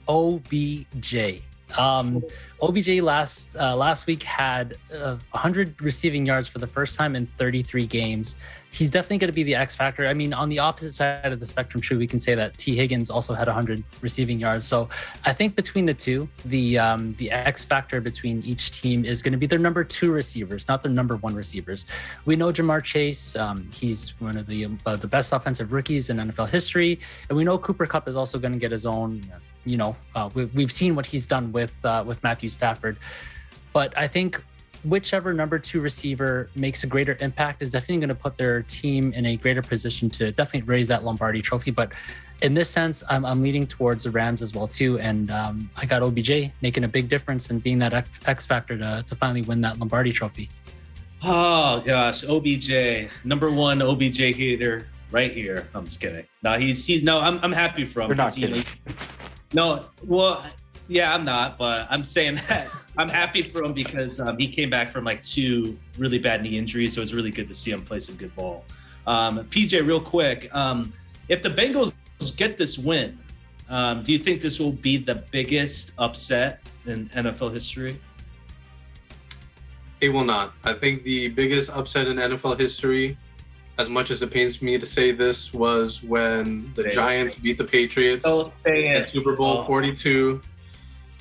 OBJ. OBJ last week had 100 receiving yards for the first time in 33 games. He's definitely going to be the X factor. I mean, on the opposite side of the spectrum, true, we can say that T. Higgins also had 100 receiving yards. So I think between the two, the X factor between each team is going to be their number 2 receivers, not their number 1 receivers. We know Jamar Chase, he's one of the best offensive rookies in NFL history, and we know Cooper Kupp is also going to get his own. You know, we've seen what he's done with Matthew Stafford, but I think whichever number 2 receiver makes a greater impact is definitely going to put their team in a greater position to definitely raise that Lombardi trophy. But in this sense, I'm leaning towards the Rams as well too, and I got OBJ making a big difference and being that X factor to finally win that Lombardi trophy. Oh gosh, OBJ, number 1 OBJ hater right here. I'm just kidding. No, he's no. I'm happy for him. You're not kidding. No, well, yeah, I'm not, but I'm saying that I'm happy for him because he came back from like 2 really bad knee injuries, so it's really good to see him play some good ball. PJ, real quick, if the Bengals get this win, do you think this will be the biggest upset in NFL history? It will not. I think the biggest upset in NFL history, as much as it pains me to say this, was when the Giants beat the Patriots in Super Bowl 42.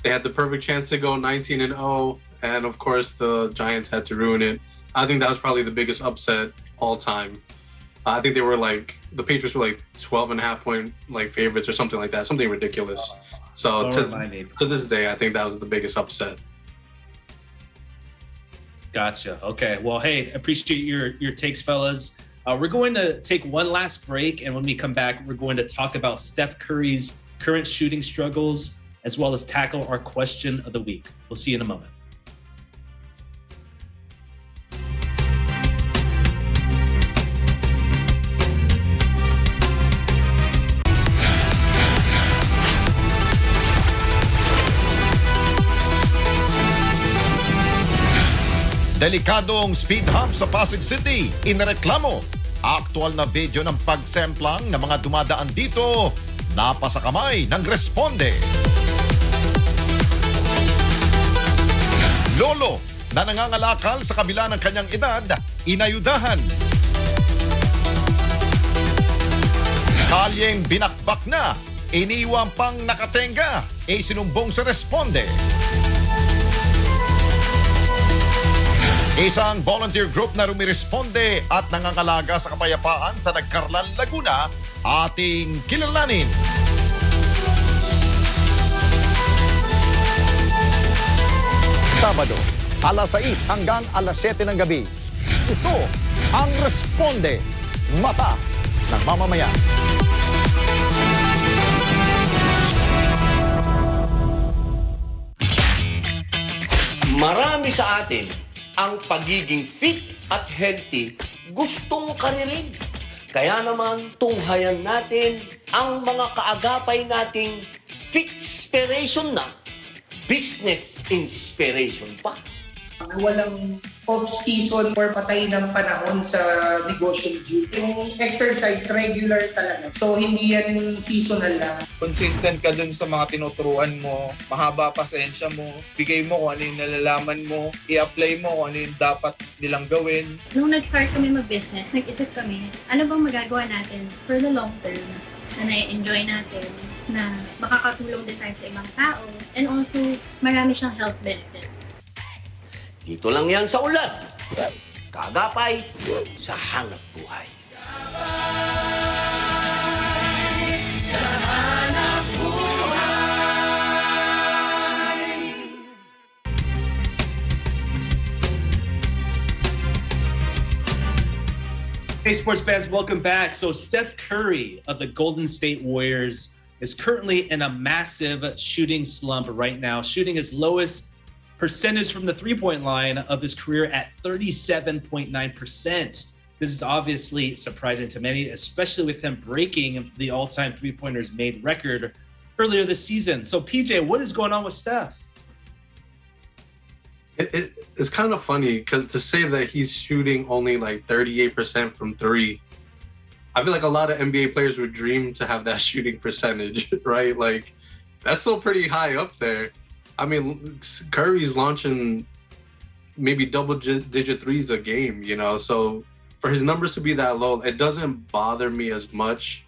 They had the perfect chance to go 19-0, and of course the Giants had to ruin it. I think that was probably the biggest upset all time. I think they were like, the Patriots were like 12.5 point like favorites or something like that, something ridiculous. So to this day, I think that was the biggest upset. Gotcha. Okay. Well, hey, appreciate your takes, fellas. We're going to take one last break, and when we come back, we're going to talk about Steph Curry's current shooting struggles, as well as tackle our question of the week. We'll see you in a moment. Delikadong speed hump sa Pasig City, inireklamo. Aktual na video ng pagsemplang ng mga dumadaan dito, napasakamay ng responde. lolo na nangangalakal sa kabila ng kanyang edad, inayudahan. Kalyeng binakbak na, iniwang pang nakatenga, sinumbong sa responde. Isang volunteer group na rumiresponde at nangangalaga sa kapayapaan sa Nagcarlan, Laguna, ating kilalanin. Sabado, alas 6 hanggang alas 7 ng gabi. Ito ang Responde, Mata ng Mamamayan. Marami sa atin ang pagiging fit at healthy gustong karirin. Kaya naman tunghayan natin ang mga kaagapay nating Fitspiration na business inspiration pa. Walang off-season or patay ng panahon sa negosyo. Yung exercise, regular talaga. So, hindi yan seasonal lang. Consistent ka dun sa mga tinuturuan mo, mahaba pasensya mo, bigay mo kung ano yung nalalaman mo, i-apply mo kung ano yung dapat nilang gawin. Nung nag-start kami mag-business, nag-isip kami, ano bang magagawa natin for the long term na na-enjoy natin, na makakatulong din tayo sa ibang tao, and also marami siyang health benefits. Dito lang yan sa Ulad. Kagapay sa hanap buhay. Sa hanap buhay. Hey, sports fans, welcome back. So Steph Curry of the Golden State Warriors is currently in a massive shooting slump right now, shooting his lowest percentage from the three-point line of his career at 37.9%. This is obviously surprising to many, especially with him breaking the all-time three-pointers made record earlier this season. So PJ, what is going on with Steph? It's kind of funny because to say that he's shooting only like 38% from three, I feel like a lot of NBA players would dream to have that shooting percentage, right? Like, that's still pretty high up there. I mean, Curry's launching maybe double-digit threes a game, you know? So for his numbers to be that low, it doesn't bother me as much.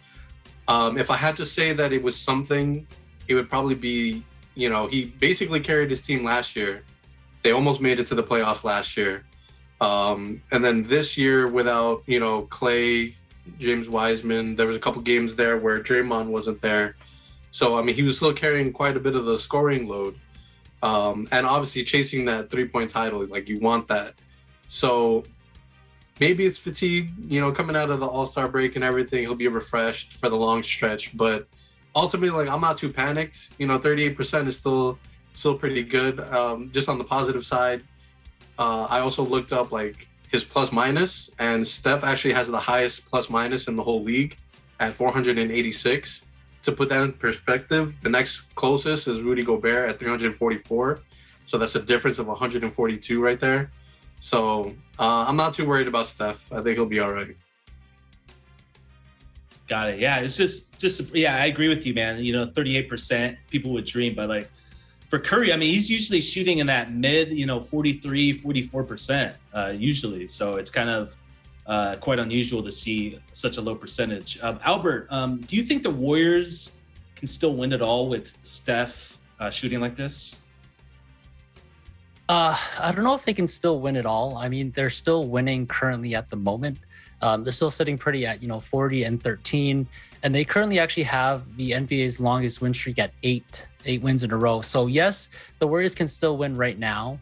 If I had to say that it was something, it would probably be, you know, he basically carried his team last year. They almost made it to the playoff last year. And then this year without, you know, Clay, James Wiseman, there was a couple games there where Draymond wasn't there. So, I mean, he was still carrying quite a bit of the scoring load. And obviously chasing that three-point title, like you want that. So maybe it's fatigue, you know, coming out of the All-Star break and everything, he'll be refreshed for the long stretch. But ultimately, like, I'm not too panicked. You know, 38% is still pretty good. Just on the positive side, I also looked up like his plus minus, and Steph actually has the highest plus minus in the whole league at 486. To put that in perspective, the next closest is Rudy Gobert at 344. So that's a difference of 142 right there. So I'm not too worried about Steph. I think he'll be all right. Got it. Yeah, it's just yeah, I agree with you, man. You know, 38% people would dream, but like for Curry, I mean, he's usually shooting in that mid, you know, 43, 44% usually. So it's kind of quite unusual to see such a low percentage. Albert, do you think the Warriors can still win it all with Steph shooting like this? I don't know if they can still win it all. I mean, they're still winning currently at the moment. They're still sitting pretty at 40-13, and they currently actually have the NBA's longest win streak at eight wins in a row. So yes, the Warriors can still win right now,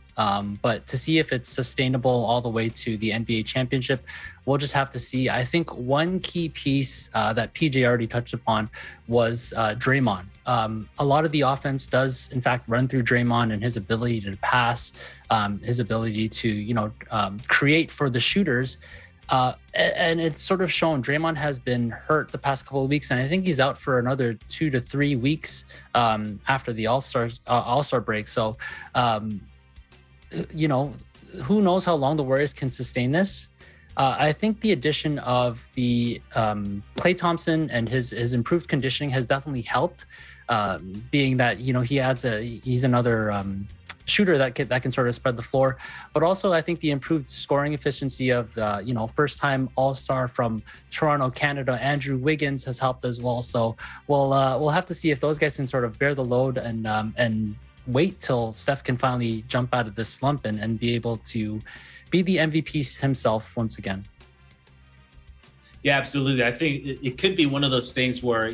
but to see if it's sustainable all the way to the NBA championship, we'll just have to see. I think one key piece that PJ already touched upon was Draymond. A lot of the offense does in fact run through Draymond and his ability to pass, his ability to create for the shooters. And it's sort of shown. Draymond has been hurt the past couple of weeks, and I think he's out for another 2 to 3 weeks after the All-Star break. So, who knows how long the Warriors can sustain this? I think the addition of the Klay Thompson and his improved conditioning has definitely helped. Being that he's another shooter that can sort of spread the floor. But also, I think the improved scoring efficiency of first-time All-Star from Toronto, Canada, Andrew Wiggins has helped as well. So we'll have to see if those guys can sort of bear the load and wait till Steph can finally jump out of this slump and be able to be the MVP himself once again. Yeah, absolutely. I think it could be one of those things where,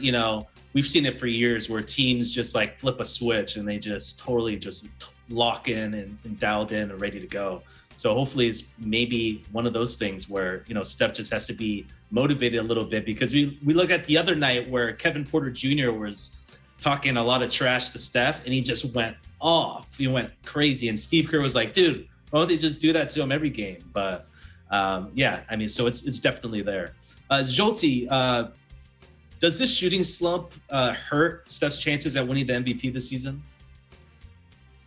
we've seen it for years where teams just like flip a switch and they just totally just lock in and dialed in and ready to go. So hopefully it's maybe one of those things where, Steph just has to be motivated a little bit, because we look at the other night where Kevin Porter Jr. was talking a lot of trash to Steph and he just went off. He went crazy. And Steve Kerr was like, dude, why don't they just do that to him every game? But so it's definitely there. Jolty, does this shooting slump hurt Steph's chances at winning the MVP this season?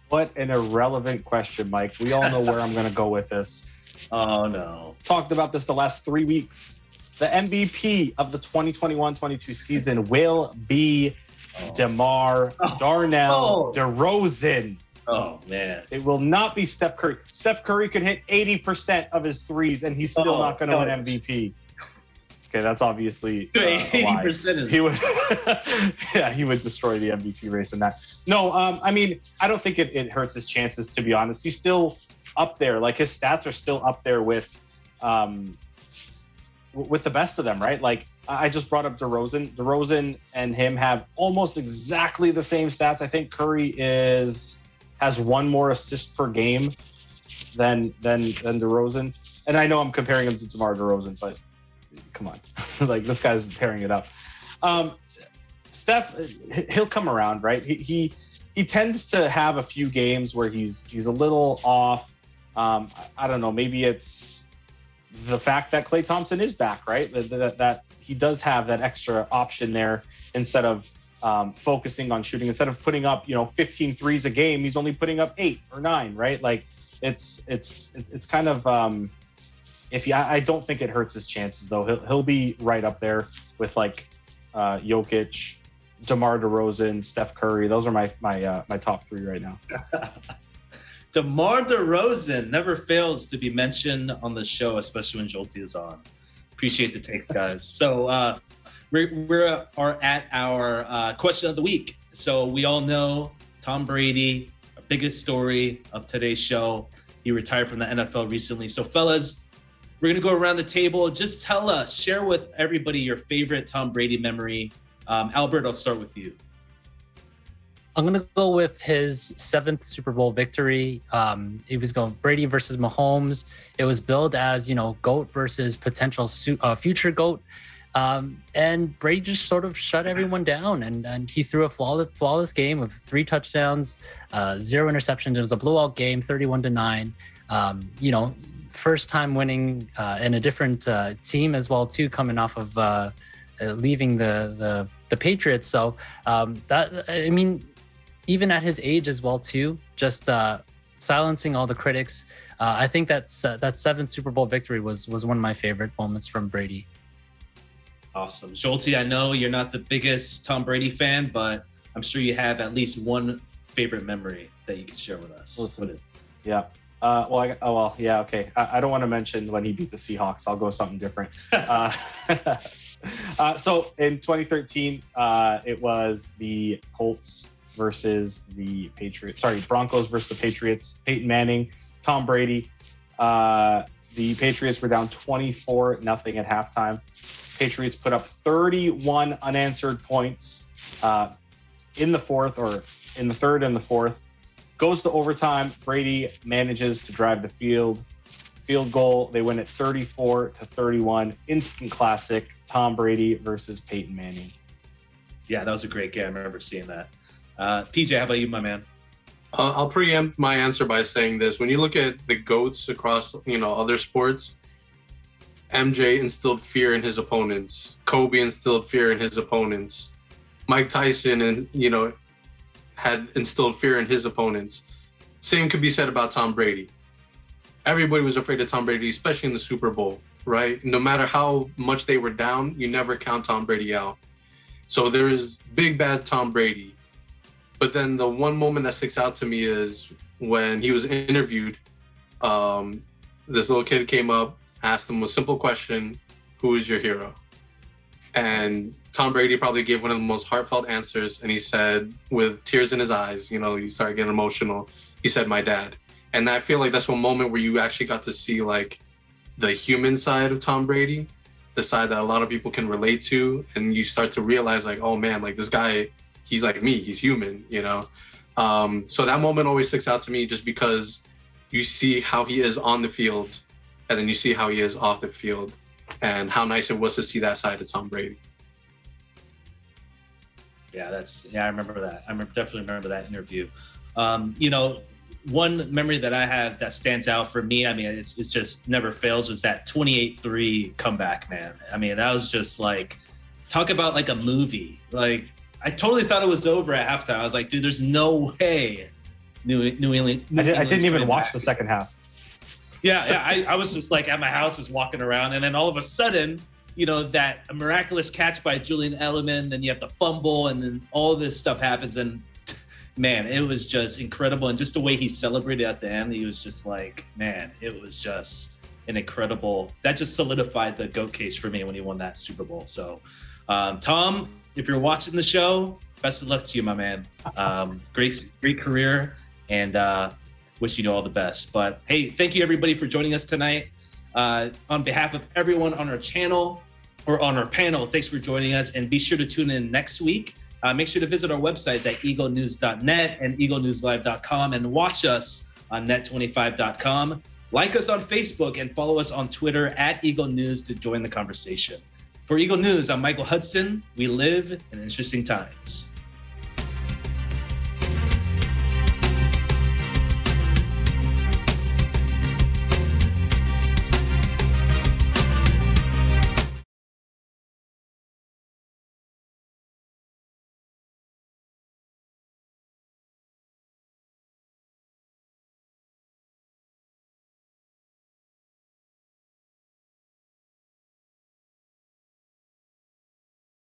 What an irrelevant question, Mike. We all know where I'm going to go with this. Oh, no. Talked about this the last 3 weeks. The MVP of the 2021-22 season will be DeMar Darnell DeRozan. Oh, man. It will not be Steph Curry. Steph Curry could hit 80% of his threes, and he's still not going to win MVP. Okay, that's obviously 80% He would, he would destroy the MVP race in that. No, I don't think it hurts his chances, to be honest. He's still up there. Like, his stats are still up there with the best of them, right? Like, I just brought up DeRozan. DeRozan and him have almost exactly the same stats. I think Curry has one more assist per game than DeRozan. And I know I'm comparing him to DeMar DeRozan, but come on. Like, this guy's tearing it up. Steph, he'll come around, right? He tends to have a few games where he's a little off. I don't know, maybe it's the fact that Klay Thompson is back, right? That he does have that extra option there instead of focusing on shooting. Instead of putting up 15 threes a game, he's only putting up 8 or 9, right? Like, it's kind of I don't think it hurts his chances, though. He'll be right up there with like Jokic, DeMar DeRozan, Steph Curry. Those are my top 3 right now. DeMar DeRozan never fails to be mentioned on the show, especially when Jolty is on. Appreciate the takes, guys. So we are at our question of the week. So we all know Tom Brady, our biggest story of today's show. He retired from the NFL recently. So fellas, we're going to go around the table. Just tell us, share with everybody your favorite Tom Brady memory. Albert, I'll start with you. I'm going to go with his 7th Super Bowl victory. It was going Brady versus Mahomes. It was billed as, GOAT versus potential future GOAT. And Brady just sort of shut everyone down. And he threw a flawless game of 3 touchdowns, 0 interceptions. It was a blowout game, 31-9. First time winning in a different team as well, too, coming off of leaving the Patriots. So even at his age as well, too, just silencing all the critics. I think that 7th Super Bowl victory was one of my favorite moments from Brady. Awesome. Jolty, I know you're not the biggest Tom Brady fan, but I'm sure you have at least one favorite memory that you can share with us. Listen, yeah. Okay. I don't want to mention when he beat the Seahawks. I'll go with something different. So in 2013, it was the Colts versus the Patriots. Sorry, Broncos versus the Patriots. Peyton Manning, Tom Brady. The Patriots were down 24-0 at halftime. Patriots put up 31 unanswered points in the third and the fourth. Goes to overtime. Brady manages to drive the field goal. They win at 34-31. Instant classic. Tom Brady versus Peyton Manning. Yeah, that was a great game. I remember seeing that. PJ, how about you, my man? I'll preempt my answer by saying this. When you look at the GOATs across, other sports, MJ instilled fear in his opponents. Kobe instilled fear in his opponents. Mike Tyson had instilled fear in his opponents. Same could be said about Tom Brady. Everybody was afraid of Tom Brady, especially in the Super Bowl, right? No matter how much they were down, you never count Tom Brady out. So there is big bad Tom Brady. But then the one moment that sticks out to me is when he was interviewed. This little kid came up, asked him a simple question: "Who is your hero?" And Tom Brady probably gave one of the most heartfelt answers, and he said, with tears in his eyes, you know, he started getting emotional. He said, "My dad." And I feel like that's one moment where you actually got to see like the human side of Tom Brady, the side that a lot of people can relate to, and you start to realize like, oh man, like this guy, he's like me, he's human, you know. So that moment always sticks out to me, just because you see how he is on the field, and then you see how he is off the field, and how nice it was to see that side of Tom Brady. Yeah, I remember that. Definitely remember that interview. You know, one memory that I have that stands out for me, I mean, it's just never fails, was that 28-3 comeback, man. I mean, that was just like, talk about like a movie. Like, I totally thought it was over at halftime. I was like, dude, there's no way New England. I didn't even watch the second half. Yeah, I was just like at my house, just walking around, and then all of a sudden, you know, that miraculous catch by Julian Edelman, then you have the fumble, and then all this stuff happens, and man, it was just incredible. And just the way he celebrated at the end, he was just like, man, it was just an incredible, that just solidified the GOAT case for me when he won that Super Bowl. So, Tom, if you're watching the show, best of luck to you, my man. Great career, and wishing you all the best. But hey, thank you everybody for joining us tonight. On behalf of everyone on our channel or on our panel, thanks for joining us, and be sure to tune in next week. Make sure to visit our websites at eaglenews.net and eaglenewslive.com, and watch us on net25.com. Like us on Facebook and follow us on Twitter at Eagle News to join the conversation. For Eagle News, I'm Michael Hudson. We live in interesting times.